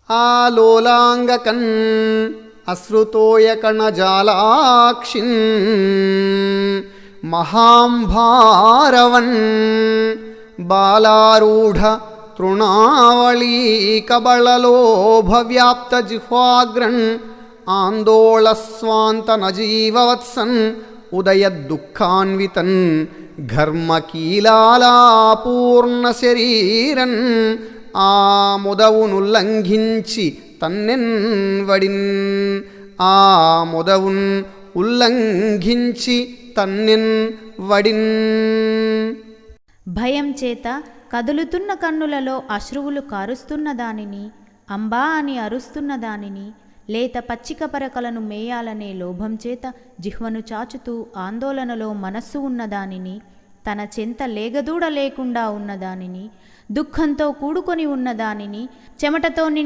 ఆలోలాంగకన్ అశ్రుతోయకణజాలాక్షిన్ మహాంభారవన్ బాలారూఢ తృణావళీకబళలోభవ్యాప్తజిహ్వాగ్రన్ ఆందోళస్వాంతనజీవవత్సన్ ఉదయదుఃఖాన్వితన్ ఘర్మకీలాలాపూర్ణశరీరన్ ఆ ముదవునుల్లంఘించి తన్నెన్ వడిన్ ఆ ముదవున్ ఉల్లంఘించి తన్నెన్ వడిన్. భయం చేత కదులుతున్న కన్నులలో అశ్రువులు కారుస్తున్న దానిని, అంబా అని అరుస్తున్న దానిని, లేత పచ్చిక పరకలను మేయాలనే లోభం చేత జిహ్వను చాచుతూ ఆందోళనలో మనస్సు ఉన్నదానిని, తన చెంత లేగదూడ లేకుండా ఉన్నదానిని, దుఃఖంతో కూడుకొని ఉన్నదానిని, చెమటతో